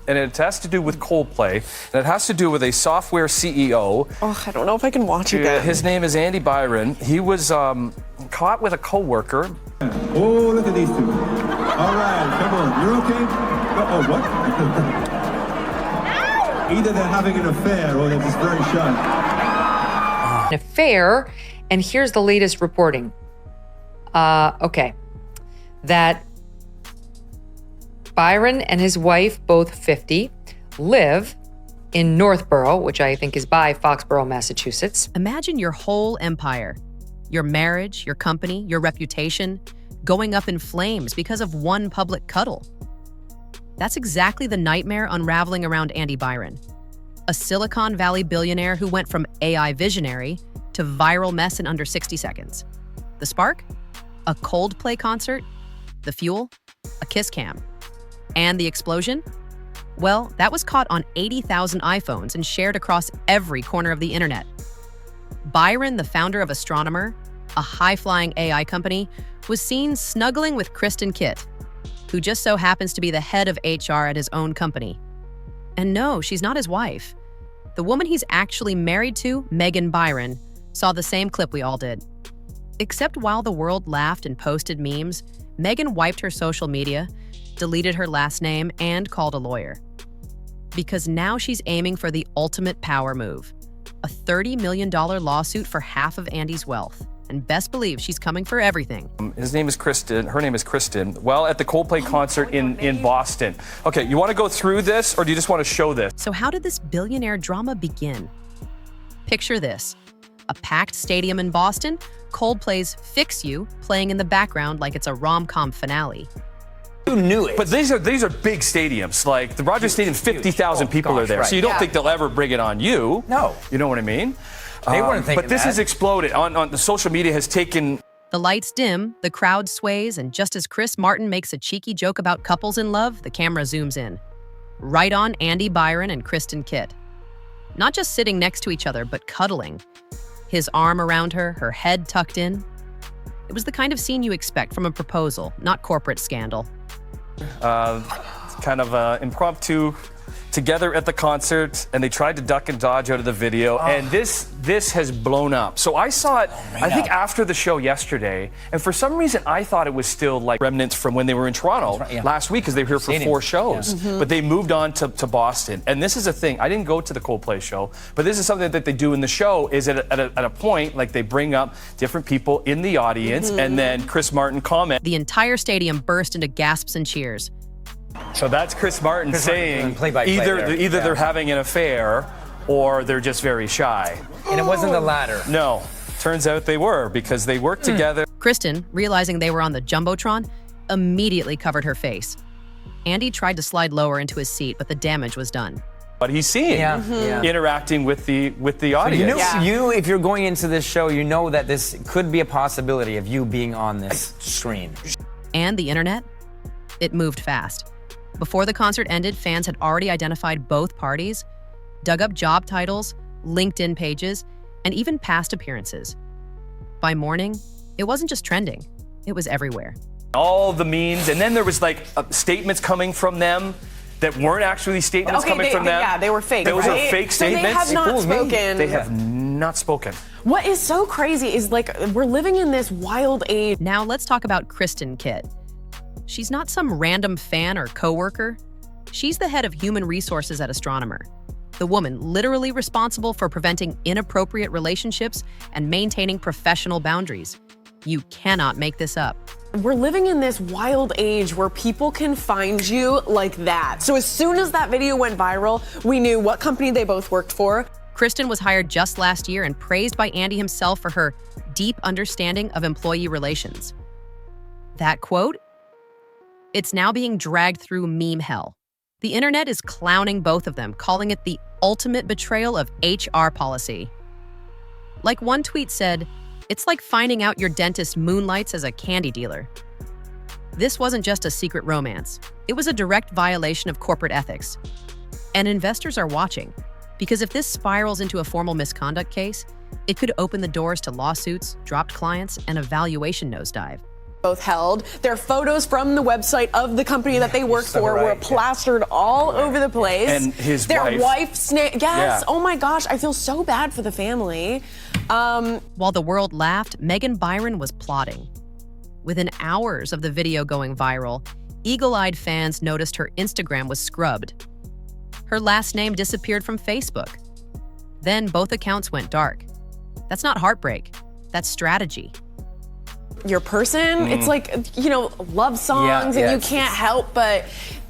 and it has to do with Coldplay, and it has to do with a software CEO. Oh, I don't know if I can watch it. His name is Andy Byron. He was caught with a coworker. Oh, look at these two. All right, come on, you're okay? Oh, what? Either they're having an affair or they're just very shy. An affair, and here's the latest reporting. Okay, that Byron and his wife, both 50, live in Northborough, which I think is by Foxborough, Massachusetts. Imagine your whole empire, your marriage, your company, your reputation, going up in flames because of one public cuddle. That's exactly the nightmare unraveling around Andy Byron, a Silicon Valley billionaire who went from AI visionary to viral mess in under 60 seconds. The spark? A Coldplay concert? The fuel? A kiss cam. And the explosion? Well, that was caught on 80,000 iPhones and shared across every corner of the internet. Byron, the founder of Astronomer, a high-flying AI company, was seen snuggling with Kristen Kitt, who just so happens to be the head of HR at his own company. And no, she's not his wife. The woman he's actually married to, Megan Byron, saw the same clip we all did. Except while the world laughed and posted memes, Megan wiped her social media, deleted her last name, and called a lawyer. Because now she's aiming for the ultimate power move, a $30 million lawsuit for half of Andy's wealth. And best believe she's coming for everything. His name is Kristen. Her name is Kristen. Well, at the Coldplay concert in Boston. Okay, you want to go through this, or do you just want to show this? So how did this billionaire drama begin? Picture this. A packed stadium in Boston, Coldplay's Fix You playing in the background like it's a rom-com finale. Who knew it? But these are big stadiums. Like the Rogers Stadium, 50,000 people are there. right. So you don't think they'll ever bring it on you. No. You know what I mean? They weren't thinking But this that. has exploded. On the social media has taken. The lights dim, the crowd sways, and just as Chris Martin makes a cheeky joke about couples in love, the camera zooms in. Right on Andy Byron and Kristen Kitt. Not just sitting next to each other, but cuddling. His arm around her, her head tucked in. It was the kind of scene you expect from a proposal, not corporate scandal. Kind of impromptu together at the concert, and they tried to duck and dodge out of the video, and this has blown up. So I saw it, I think after the show yesterday, and for some reason I thought it was still like remnants from when they were in Toronto last week, because they were here for 4 shows. But they moved on to Boston, and this is a thing. I didn't go to the Coldplay show, but this is something that they do in the show. Is at a point, like they bring up different people in the audience, and then Chris Martin comments. The entire stadium burst into gasps and cheers. So that's Chris Martin saying either they're having an affair or they're just very shy. And it wasn't the latter. No, turns out they were, because they worked together. Kristen, realizing they were on the Jumbotron, immediately covered her face. Andy tried to slide lower into his seat, but the damage was done. But he's seeing interacting with the audience. You, if you're going into this show, you know that this could be a possibility of you being on this screen. And the internet? It moved fast. Before the concert ended, fans had already identified both parties, dug up job titles, LinkedIn pages, and even past appearances. By morning, it wasn't just trending, it was everywhere. All the memes, and then there was like statements coming from them that weren't actually statements coming from them. Yeah, they were fake. Those are fake statements. They have not spoken. They have not spoken. What is so crazy is like we're living in this wild age. Now let's talk about Kristen Kitt. She's not some random fan or coworker. She's the head of human resources at Astronomer, the woman literally responsible for preventing inappropriate relationships and maintaining professional boundaries. You cannot make this up. We're living in this wild age where people can find you like that. So as soon as that video went viral, we knew what company they both worked for. Kristen was hired just last year and praised by Andy himself for her deep understanding of employee relations. That quote? It's now being dragged through meme hell. The internet is clowning both of them, calling it the ultimate betrayal of HR policy. Like one tweet said, it's like finding out your dentist moonlights as a candy dealer. This wasn't just a secret romance. It was a direct violation of corporate ethics. And investors are watching, because if this spirals into a formal misconduct case, it could open the doors to lawsuits, dropped clients, and a valuation nosedive. both held. Their photos from the website of the company that they work for were plastered all over the place. And his Their wife's name. Yes. Yeah. Oh my gosh, I feel so bad for the family. While the world laughed, Megan Byron was plotting. Within hours of the video going viral, eagle-eyed fans noticed her Instagram was scrubbed. Her last name disappeared from Facebook. Then both accounts went dark. That's not heartbreak. That's strategy. Your person, it's like, love songs, and you can't help but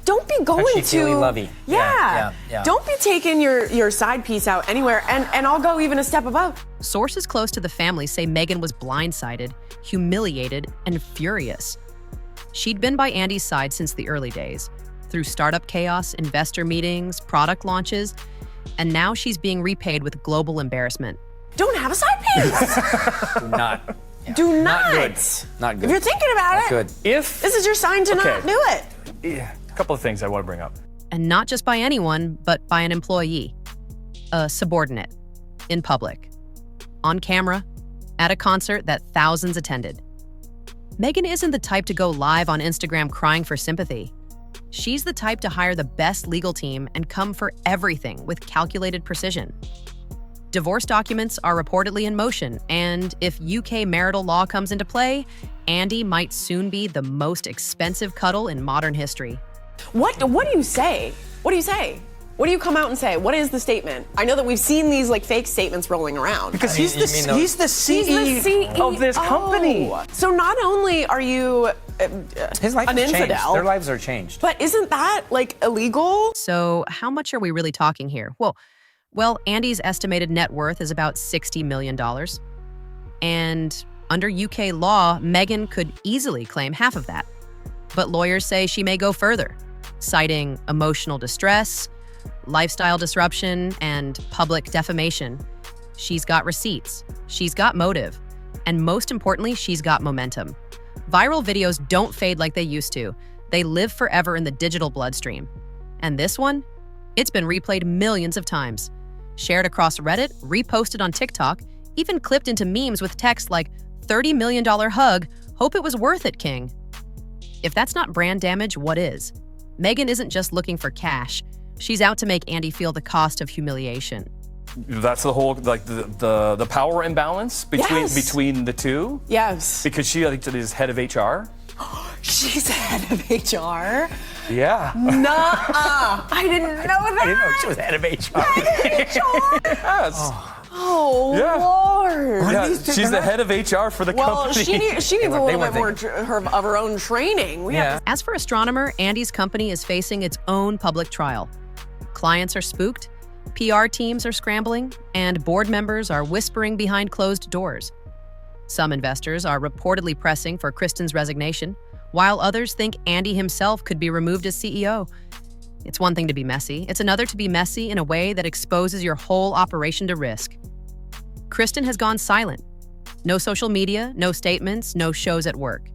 don't be going Touchy-feely-lovey. Yeah. Don't be taking your side piece out anywhere. And I'll go even a step above. Sources close to the family say Megan was blindsided, humiliated, and furious. She'd been by Andy's side since the early days, through startup chaos, investor meetings, product launches, and now she's being repaid with global embarrassment. Don't have a side piece. Do not. Do not. Not good. If you're thinking about Not it, good. If this is your sign to not do it. Yeah, a couple of things I want to bring up. And not just by anyone, but by an employee, a subordinate, in public, on camera, at a concert that thousands attended. Megan isn't the type to go live on Instagram crying for sympathy. She's the type to hire the best legal team and come for everything with calculated precision. Divorce documents are reportedly in motion, and if UK marital law comes into play, Andy might soon be the most expensive cuddle in modern history. What do you say? What do you say? What do you come out and say? What is the statement? I know that we've seen these fake statements rolling around. Because he's the CEO of this company. So not only are you His life an has changed. infidel, Their lives are changed. but isn't that illegal? So how much are we really talking here? Well, Andy's estimated net worth is about $60 million. And under UK law, Megan could easily claim half of that. But lawyers say she may go further, citing emotional distress, lifestyle disruption, and public defamation. She's got receipts, she's got motive, and most importantly, she's got momentum. Viral videos don't fade like they used to. They live forever in the digital bloodstream. And this one? It's been replayed millions of times. Shared across Reddit, reposted on TikTok, even clipped into memes with text like, $30 million hug, hope it was worth it, King. If that's not brand damage, what is? Megan isn't just looking for cash. She's out to make Andy feel the cost of humiliation. That's the whole the power imbalance between the two. Yes. Because she, I think, is head of HR. She's head of HR. Yeah. Nuh-uh. I didn't know that. I didn't know she was head of HR. Yes. Oh, Yeah. Lord. Yeah, she's the head of HR for the Well, company. she needs a little bit weren't more of her own training. We have As for Astronomer, Andy's company is facing its own public trial. Clients are spooked, PR teams are scrambling, and board members are whispering behind closed doors. Some investors are reportedly pressing for Kristen's resignation, while others think Andy himself could be removed as CEO. It's one thing to be messy. It's another to be messy in a way that exposes your whole operation to risk. Kristen has gone silent. No social media, no statements, no shows at work.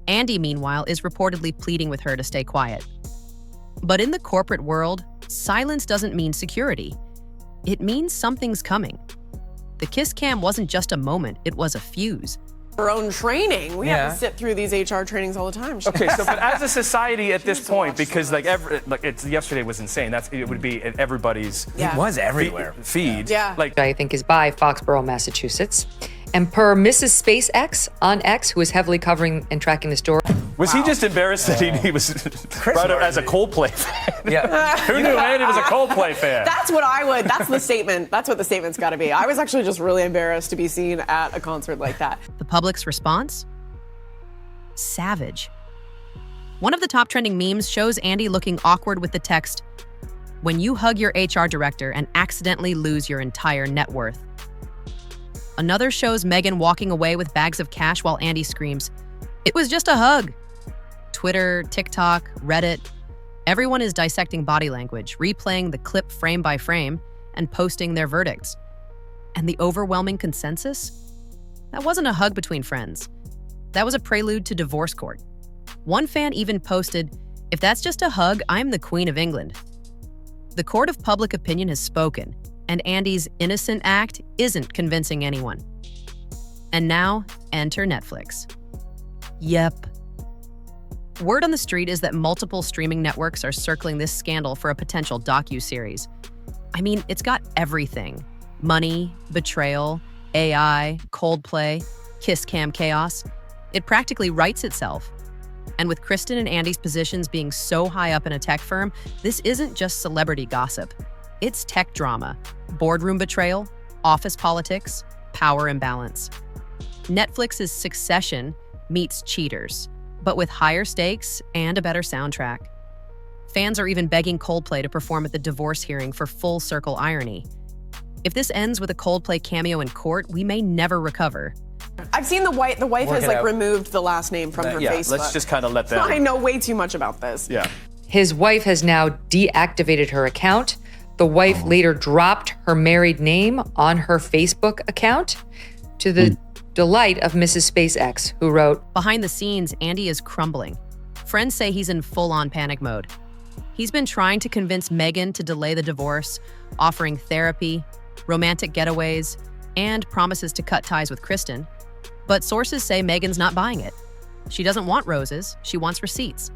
Andy, meanwhile, is reportedly pleading with her to stay quiet. But in the corporate world, silence doesn't mean security. It means something's coming. The kiss cam wasn't just a moment, it was a fuse. her own training. We have to sit through these HR trainings all the time. Okay, so but as a society at this point, because yesterday was insane. It would be in everybody's It was everywhere. feed. Yeah. Like I think is by Foxborough, Massachusetts. And per Mrs. SpaceX on X, who is heavily covering and tracking the story. was he just embarrassed that he was brought up as a Coldplay fan? Yeah. Who knew Andy was a Coldplay fan? That's what I would. That's the statement. That's what the statement's got to be. I was actually just really embarrassed to be seen at a concert like that. The public's response? Savage. One of the top trending memes shows Andy looking awkward with the text, "When you hug your HR director and accidentally lose your entire net worth." Another shows Megan walking away with bags of cash while Andy screams, "It was just a hug." Twitter, TikTok, Reddit, everyone is dissecting body language, replaying the clip frame by frame, and posting their verdicts. And the overwhelming consensus? That wasn't a hug between friends. That was a prelude to divorce court. One fan even posted, "If that's just a hug, I'm the Queen of England." The court of public opinion has spoken, and Andy's innocent act isn't convincing anyone. And now, enter Netflix. Yep. Word on the street is that multiple streaming networks are circling this scandal for a potential docuseries. I mean, it's got everything. Money, betrayal, AI, Coldplay, kiss cam chaos. It practically writes itself. And with Kristen and Andy's positions being so high up in a tech firm, this isn't just celebrity gossip. It's tech drama, boardroom betrayal, office politics, power imbalance. Netflix's Succession meets Cheaters, but with higher stakes and a better soundtrack. Fans are even begging Coldplay to perform at the divorce hearing for full circle irony. If this ends with a Coldplay cameo in court, we may never recover. I've seen the wife has like removed the last name from her Facebook. Let's just kind of let that. I know way too much about this. Yeah. His wife has now deactivated her account. The wife later dropped her married name on her Facebook account to the delight of Mrs. SpaceX, who wrote, Behind the scenes, Andy is crumbling. Friends say he's in full-on panic mode. He's been trying to convince Meghan to delay the divorce, offering therapy, romantic getaways, and promises to cut ties with Kristen. But sources say Meghan's not buying it. She doesn't want roses, she wants receipts.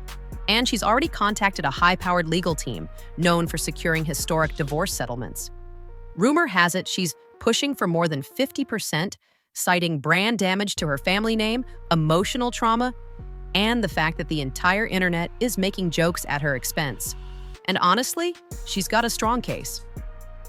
And she's already contacted a high-powered legal team known for securing historic divorce settlements. Rumor has it she's pushing for more than 50%, citing brand damage to her family name, emotional trauma, and the fact that the entire internet is making jokes at her expense. And honestly, she's got a strong case.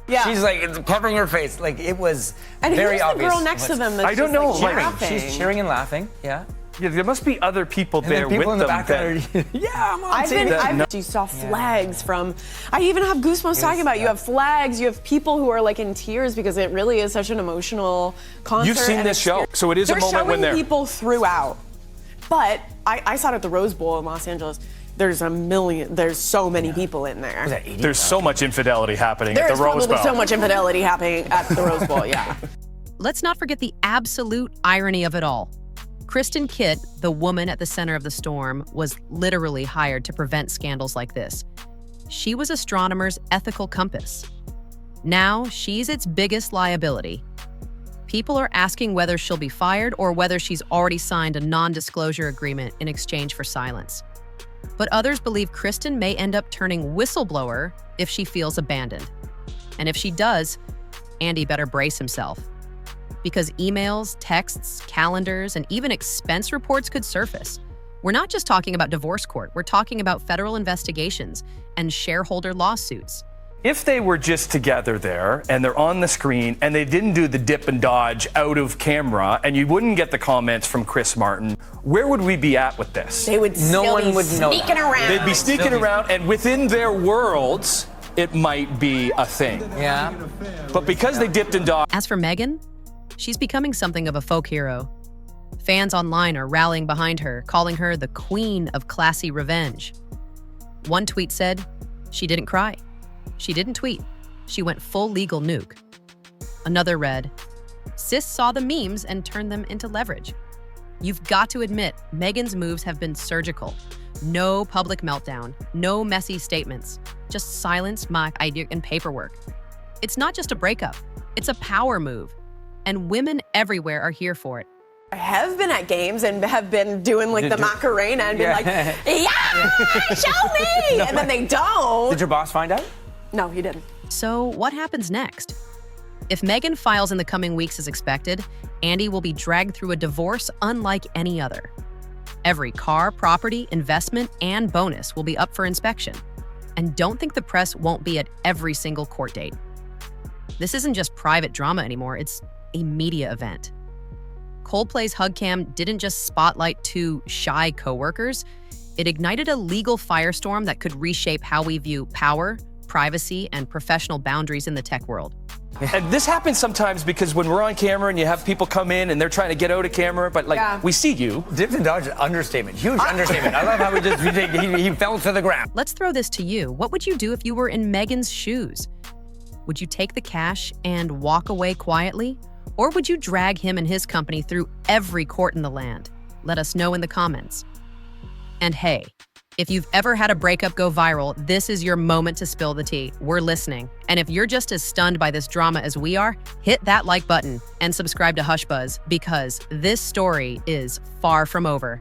Yeah. She's like covering her face. Like it was And very who's the obvious. girl next to them that's I don't just, know, like, like, laughing? She's cheering and laughing. Yeah. Yeah, there must be other people And there then people with in the them. back that- that are, yeah, I'm on TV. You saw flags from, I even have goosebumps talking about it. You have flags, you have people who are like in tears because it really is such an emotional concert. You've seen and this show, so it is a they're moment when showing they're. people throughout. But I saw it at the Rose Bowl in Los Angeles. There's so many people in there. Was that 80? There's so much infidelity happening There at is the Rose probably Bowl. so much infidelity happening at the Rose Bowl, yeah. Let's not forget the absolute irony of it all. Kristen Kitt, the woman at the center of the storm, was literally hired to prevent scandals like this. She was astronomers' ethical compass. Now she's its biggest liability. People are asking whether she'll be fired or whether she's already signed a non-disclosure agreement in exchange for silence. But others believe Kristen may end up turning whistleblower if she feels abandoned. And if she does, Andy better brace himself. Because emails, texts, calendars, and even expense reports could surface. We're not just talking about divorce court, we're talking about federal investigations and shareholder lawsuits. If they were just together there and they're on the screen and they didn't do the dip and dodge out of camera and you wouldn't get the comments from Chris Martin, where would we be at with this? They would No still one be would know sneaking that. around. They'd be sneaking around, and within their worlds, it might be a thing. Yeah. But because they dipped and dodged, As for Meghan, she's becoming something of a folk hero. Fans online are rallying behind her, calling her the queen of classy revenge. One tweet said, "She didn't cry. She didn't tweet. She went full legal nuke." Another read, "Sis saw the memes and turned them into leverage." You've got to admit, Meghan's moves have been surgical. No public meltdown, no messy statements, just silence, mock idea, and paperwork. It's not just a breakup, it's a power move. And women everywhere are here for it. I have been at games and have been doing like the Macarena and been like, yeah, show me! And then they don't. Did your boss find out? No, he didn't. So what happens next? If Meghan files in the coming weeks as expected, Andy will be dragged through a divorce unlike any other. Every car, property, investment, and bonus will be up for inspection. And don't think the press won't be at every single court date. This isn't just private drama anymore, it's a media event. Coldplay's HugCam didn't just spotlight two shy coworkers, it ignited a legal firestorm that could reshape how we view power, privacy, and professional boundaries in the tech world. and this happens sometimes because when we're on camera and you have people come in and they're trying to get out of camera, but like we see you. Dip and dodge, understatement. Huge understatement. I love how he fell to the ground. Let's throw this to you. What would you do if you were in Meghan's shoes? Would you take the cash and walk away quietly? Or would you drag him and his company through every court in the land? Let us know in the comments. And hey, if you've ever had a breakup go viral, this is your moment to spill the tea. We're listening. And if you're just as stunned by this drama as we are, hit that like button and subscribe to Hush Buzz because this story is far from over.